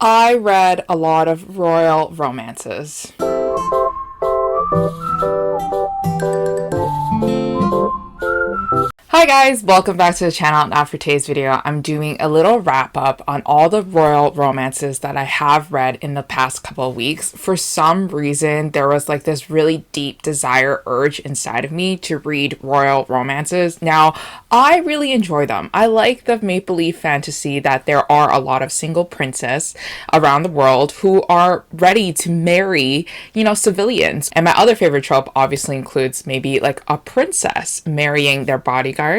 I read a lot of royal romances. Hi guys, welcome back to the channel. Now for today's video, I'm doing a little wrap up on all the royal romances that I have read in the past couple of weeks. For some reason, there was like this really deep desire urge inside of me to read royal romances. Now, I really enjoy them. I like the make-believe fantasy that there are a lot of single princes around the world who are ready to marry, civilians. And my other favorite trope obviously includes maybe like a princess marrying their bodyguard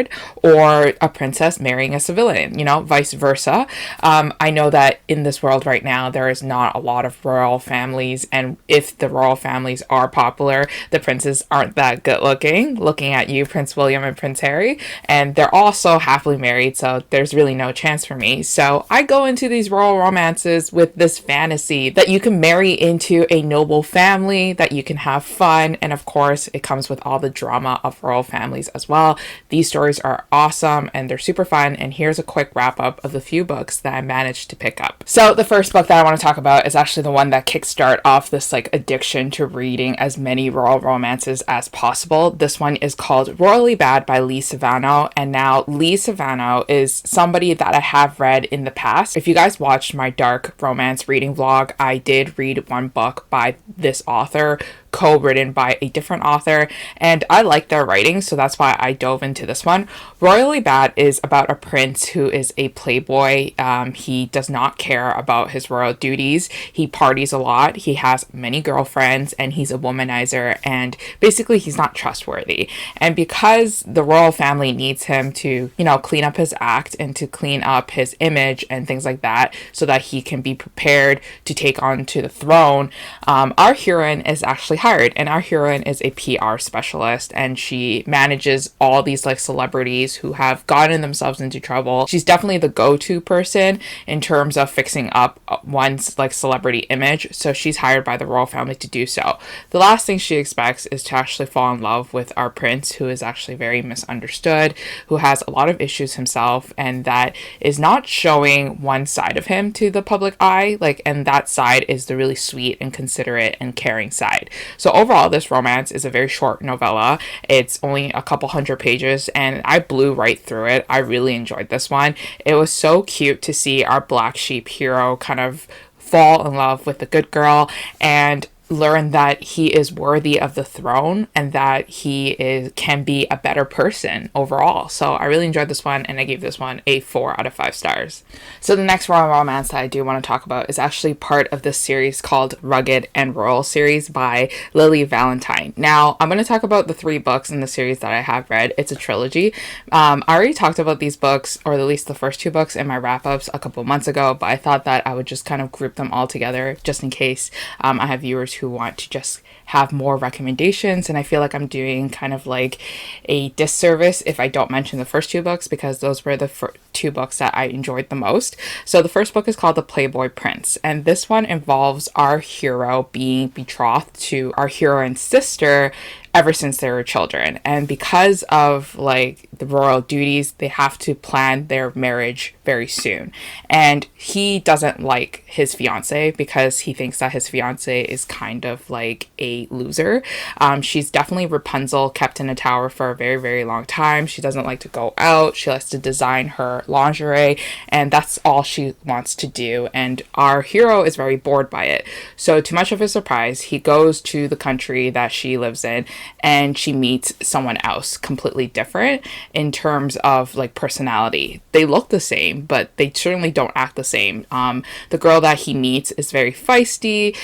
or a princess marrying a civilian, vice versa. I know that in this world right now, there is not a lot of royal families. And if the royal families are popular, the princes aren't that good looking at you, Prince William and Prince Harry. And they're also happily married, so there's really no chance for me. So I go into these royal romances with this fantasy that you can marry into a noble family, that you can have fun. And of course, it comes with all the drama of royal families as well. These stories are awesome and they're super fun. And here's a quick wrap up of the few books that I managed to pick up. So the first book that I want to talk about is actually the one that kickstart off this like addiction to reading as many royal romances as possible. This one is called Royally Bad by Lee Savano. And now Lee Savano is somebody that I have read in the past. If you guys watched my dark romance reading vlog, I did read one book by this author, co-written by a different author, and I like their writing, so that's why I dove into this one. Royally Bad is about a prince who is a playboy. He does not care about his royal duties. He parties a lot. He has many girlfriends, and he's a womanizer, and basically he's not trustworthy. And because the royal family needs him to, clean up his act and to clean up his image and things like that, so that he can be prepared to take on to the throne, our heroine is actually hired, and our heroine is a PR specialist, and she manages all these like celebrities who have gotten themselves into trouble. She's definitely the go-to person in terms of fixing up one's like celebrity image, so she's hired by the royal family to do so. The last thing she expects is to actually fall in love with our prince, who is actually very misunderstood, who has a lot of issues himself, and that is not showing one side of him to the public eye, and that side is the really sweet and considerate and caring side. So overall, this romance is a very short novella. It's only a couple hundred pages, and I blew right through it. I really enjoyed this one. It was so cute to see our black sheep hero kind of fall in love with the good girl and learn that he is worthy of the throne and that can be a better person overall. So I really enjoyed this one, and I gave this one a 4 out of 5 stars. So the next royal romance that I do want to talk about is actually part of this series called Rugged and Royal series by Lily Valentine. Now I'm going to talk about the 3 books in the series that I have read. It's a trilogy. I already talked about these books, or at least the first 2 books, in my wrap-ups a couple months ago, but I thought that I would just kind of group them all together just in case I have viewers who want to just have more recommendations, and I feel like I'm doing kind of like a disservice if I don't mention the first 2 books, because those were the 2 books that I enjoyed the most. So the first book is called The Playboy Prince, and this one involves our hero being betrothed to our heroine's sister ever since they were children. And because of like the royal duties, they have to plan their marriage very soon. And he doesn't like his fiance because he thinks that his fiance is kind of like a loser. She's definitely Rapunzel, kept in a tower for a very, very long time. She doesn't like to go out. She likes to design her lingerie, and that's all she wants to do. And our hero is very bored by it. So to much of his surprise, he goes to the country that she lives in, and she meets someone else completely different in terms of like personality. They look the same, but they certainly don't act the same. The girl that he meets is very feisty,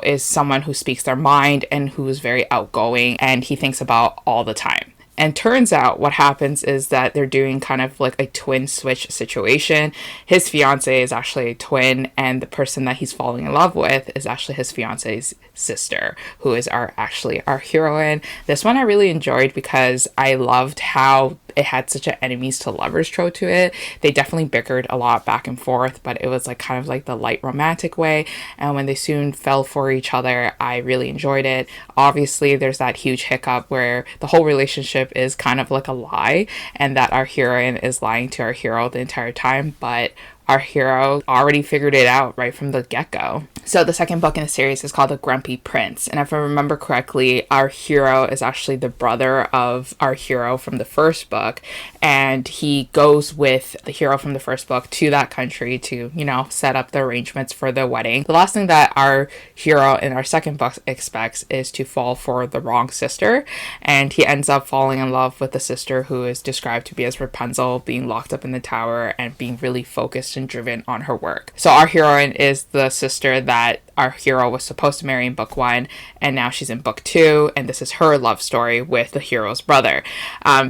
is someone who speaks their mind and who is very outgoing, and he thinks about all the time. And turns out what happens is that they're doing kind of like a twin switch situation. His fiance is actually a twin, and the person that he's falling in love with is actually his fiance's sister, who is our heroine. This one I really enjoyed because I loved how it had such an enemies to lovers trope to it. They definitely bickered a lot back and forth, but it was like kind of like the light romantic way. And when they soon fell for each other, I really enjoyed it. Obviously, there's that huge hiccup where the whole relationship is kind of like a lie, and that our heroine is lying to our hero the entire time, but our hero already figured it out right from the get-go. So the second book in the series is called The Grumpy Prince. And if I remember correctly, our hero is actually the brother of our hero from the first book. And he goes with the hero from the first book to that country to, you know, set up the arrangements for the wedding. The last thing that our hero in our second book expects is to fall for the wrong sister. And he ends up falling in love with the sister who is described to be as Rapunzel, being locked up in the tower and being really focused and driven on her work. So our heroine is the sister that our hero was supposed to marry in book 1, and now she's in book 2, and this is her love story with the hero's brother.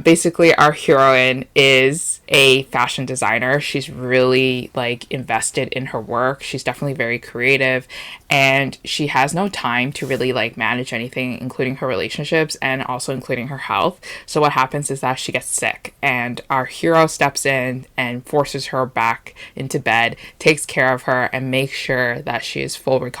Basically, our heroine is a fashion designer. She's really like invested in her work. She's definitely very creative, and she has no time to really like manage anything, including her relationships and also including her health. So what happens is that she gets sick, and our hero steps in and forces her back into bed, takes care of her, and makes sure that she is full recovery,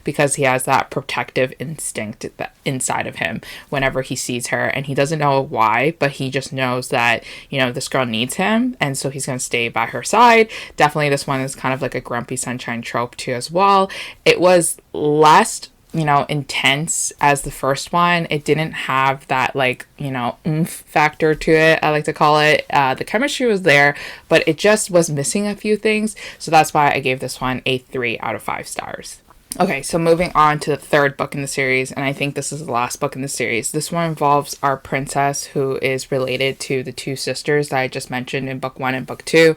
because he has that protective instinct that inside of him whenever he sees her, and he doesn't know why, but he just knows that, you know, this girl needs him, and so he's going to stay by her side. Definitely this one is kind of like a grumpy sunshine trope too as well. It was less, you know, intense as the first one. It didn't have that like, you know, oomph factor to it, I like to call it. The chemistry was there, but it just was missing a few things. So that's why I gave this one a 3 out of 5 stars. Okay, so moving on to the third book in the series, and I think this is the last book in the series. This one involves our princess, who is related to the two sisters that I just mentioned in book 1 and book 2.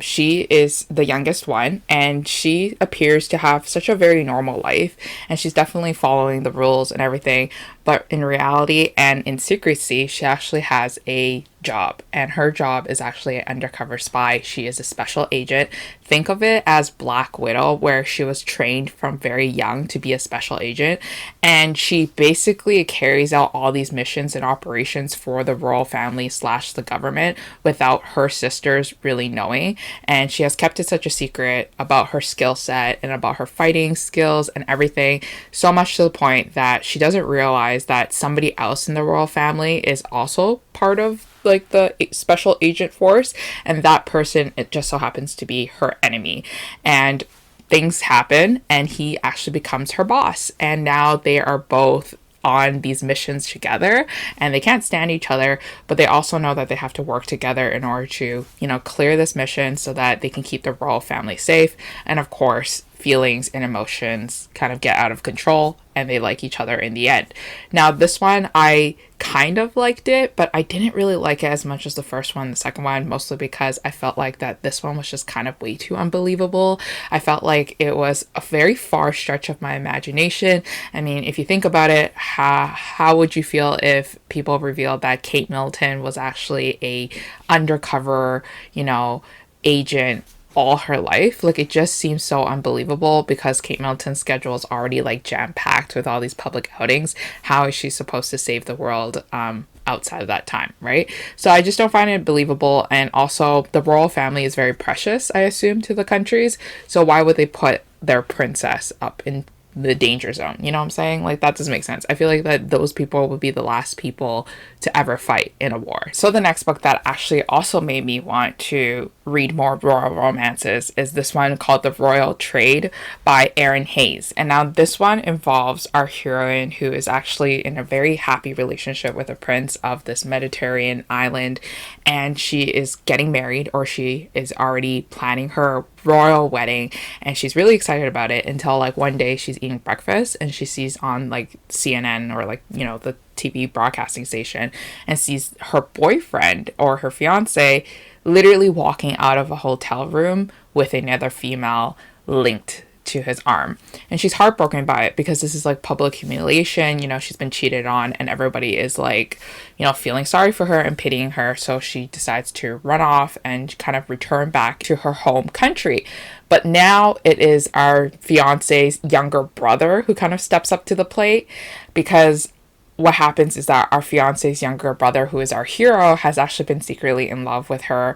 She is the youngest one, and she appears to have such a very normal life, and she's definitely following the rules and everything, but in reality and in secrecy, she actually has a job, and her job is actually an undercover spy. She is a special agent. Think of it as Black Widow, where she was trained from very young to be a special agent, and she basically carries out all these missions and operations for the royal family / the government without her sisters really knowing. And she has kept it such a secret about her skill set and about her fighting skills and everything, so much to the point that she doesn't realize that somebody else in the royal family is also part of like the special agent force, and that person, it just so happens to be her enemy. And things happen, and he actually becomes her boss, and now they are both on these missions together, and they can't stand each other, but they also know that they have to work together in order to, you know, clear this mission so that they can keep the royal family safe. And of course, feelings and emotions kind of get out of control, and they like each other in the end. Now, this one, I kind of liked it, but I didn't really like it as much as the first one, the second one, mostly because I felt like that this one was just kind of way too unbelievable. I felt like it was a very far stretch of my imagination. I mean, if you think about it, how would you feel if people revealed that Kate Middleton was actually a undercover, you know, agent all her life? Like, it just seems so unbelievable, because Kate Middleton's schedule is already like jam-packed with all these public outings. How is she supposed to save the world outside of that time, right? So I just don't find it believable. And also, the royal family is very precious, I assume, to the countries, so why would they put their princess up in the danger zone? You know what I'm saying? Like, that doesn't make sense. I feel like that those people would be the last people to ever fight in a war. So the next book that actually also made me want to read more royal romances is this one called The Royal Trade by Erin Hayes. And now this one involves our heroine, who is actually in a very happy relationship with a prince of this Mediterranean island, and she is getting married, or she is already planning her royal wedding, and she's really excited about it until like one day she's eating breakfast and she sees on like CNN or like, you know, the TV broadcasting station, and sees her boyfriend or her fiance literally walking out of a hotel room with another female linked to his arm. And she's heartbroken by it, because this is like public humiliation. You know, she's been cheated on, and everybody is like, you know, feeling sorry for her and pitying her. So she decides to run off and kind of return back to her home country. But now it is our fiance's younger brother who kind of steps up to the plate, because what happens is that our fiance's younger brother, who is our hero, has actually been secretly in love with her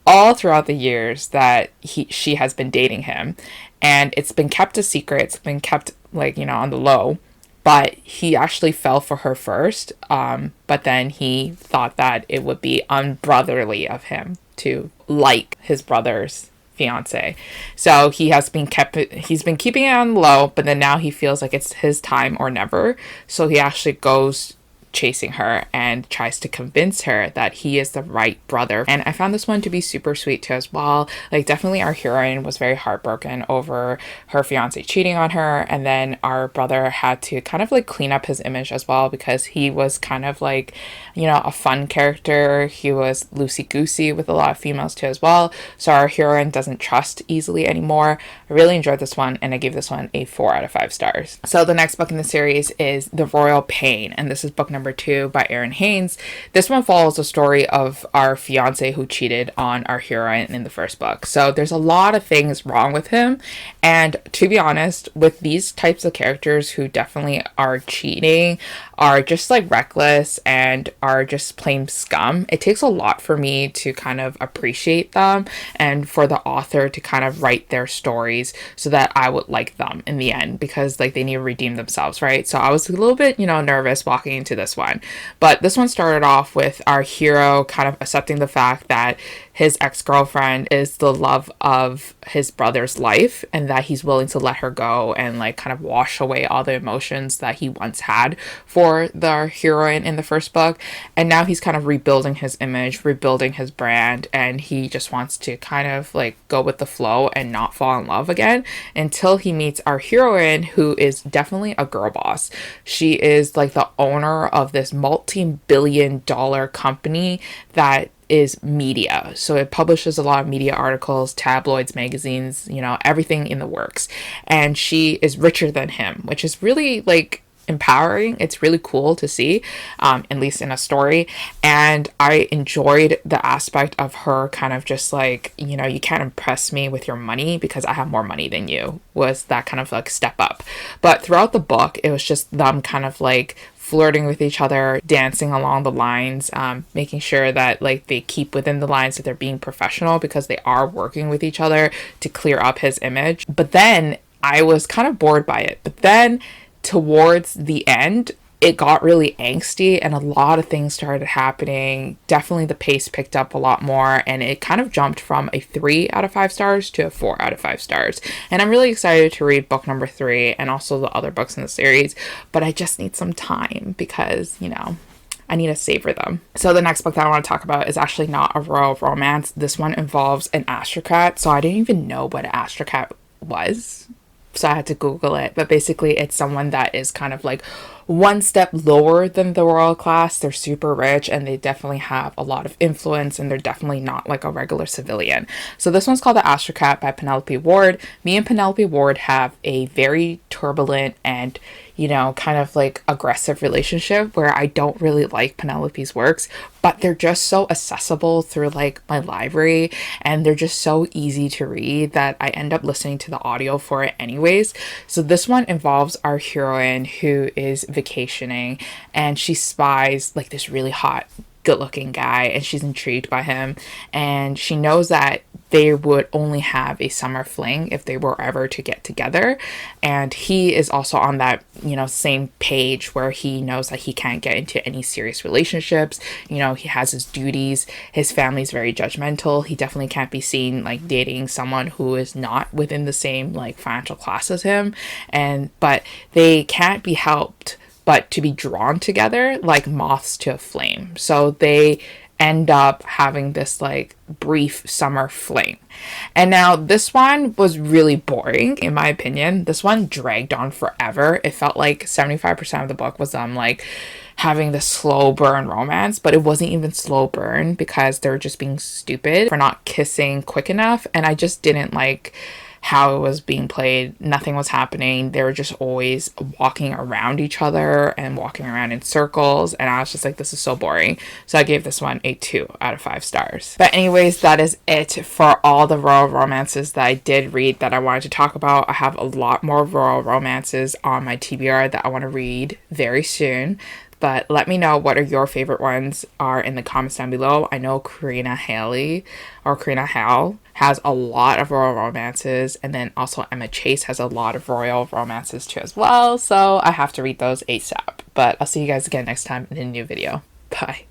all throughout the years that she has been dating him. And it's been kept a secret. It's been kept, like, you know, on the low. But he actually fell for her first. But then he thought that it would be unbrotherly of him to like his brother's fiance. So he's been keeping it on the low, but then now he feels like it's his time or never. So he actually goes chasing her and tries to convince her that he is the right brother. And I found this one to be super sweet too as well. Like, definitely our heroine was very heartbroken over her fiance cheating on her, and then our brother had to kind of like clean up his image as well, because he was kind of like, you know, a fun character. He was loosey-goosey with a lot of females too as well. So our heroine doesn't trust easily anymore. I really enjoyed this one, and I gave this one a 4 out of 5 stars. So the next book in the series is The Royal Pain, and this is book number 2 by Aaron Haynes. This one follows the story of our fiance who cheated on our heroine in the first book. So there's a lot of things wrong with him, and to be honest, with these types of characters who definitely are cheating, are just like reckless and are just plain scum, it takes a lot for me to kind of appreciate them and for the author to kind of write their stories so that I would like them in the end, because like they need to redeem themselves, right? So I was a little bit, you know, nervous walking into this one, but this one started off with our hero kind of accepting the fact that his ex-girlfriend is the love of his brother's life, and that he's willing to let her go and like kind of wash away all the emotions that he once had for the heroine in the first book. And now he's kind of rebuilding his image, rebuilding his brand, and he just wants to kind of like go with the flow and not fall in love again until he meets our heroine, who is definitely a girl boss. She is like the owner of this multi-billion-dollar company that is media. So it publishes a lot of media articles, tabloids, magazines, you know, everything in the works. And she is richer than him, which is really like empowering. It's really cool to see, at least in a story. And I enjoyed the aspect of her kind of just like, you know, you can't impress me with your money because I have more money than you, was that kind of like step up. But throughout the book, it was just them kind of like flirting with each other, dancing along the lines, making sure that like they keep within the lines, that they're being professional, because they are working with each other to clear up his image. But then I was kind of bored by it. But then towards the end, it got really angsty and a lot of things started happening. Definitely the pace picked up a lot more, and it kind of jumped from a 3 out of 5 stars to a 4 out of 5 stars. And I'm really excited to read book number 3 and also the other books in the series, but I just need some time because, you know, I need to savor them. So the next book that I want to talk about is actually not a royal romance. This one involves an Astrocat. So I didn't even know what an Astrocat was, so I had to Google it. But basically it's someone that is kind of like one step lower than the royal class. They're super rich and they definitely have a lot of influence, and they're definitely not like a regular civilian. So this one's called The Astrocat by Penelope Ward. Me and Penelope Ward have a very turbulent and, you know, kind of like aggressive relationship where I don't really like Penelope's works, but they're just so accessible through like my library, and they're just so easy to read that I end up listening to the audio for it anyways. So this one involves our heroine who is vacationing, and she spies like this really hot, good looking guy, and she's intrigued by him, and she knows that they would only have a summer fling if they were ever to get together. And he is also on that, you know, same page where he knows that he can't get into any serious relationships. You know, he has his duties. His family's very judgmental. He definitely can't be seen like dating someone who is not within the same like financial class as him. But they can't be helped but to be drawn together like moths to a flame. So they end up having this like brief summer fling. And now this one was really boring in my opinion. This one dragged on forever. It felt like 75% of the book was like having this slow burn romance, but it wasn't even slow burn because they were just being stupid for not kissing quick enough. And I just didn't like how it was being played. Nothing was happening. They were just always walking around each other and walking around in circles, and I was just like, this is so boring. So I gave this one a 2 out of 5 stars. But anyways, that is it for all the royal romances that I did read that I wanted to talk about. I have a lot more royal romances on my TBR that I want to read very soon. But let me know what are your favorite ones are in the comments down below. I know Karina Hale has a lot of royal romances, and then also Emma Chase has a lot of royal romances too as well. So I have to read those ASAP. But I'll see you guys again next time in a new video. Bye.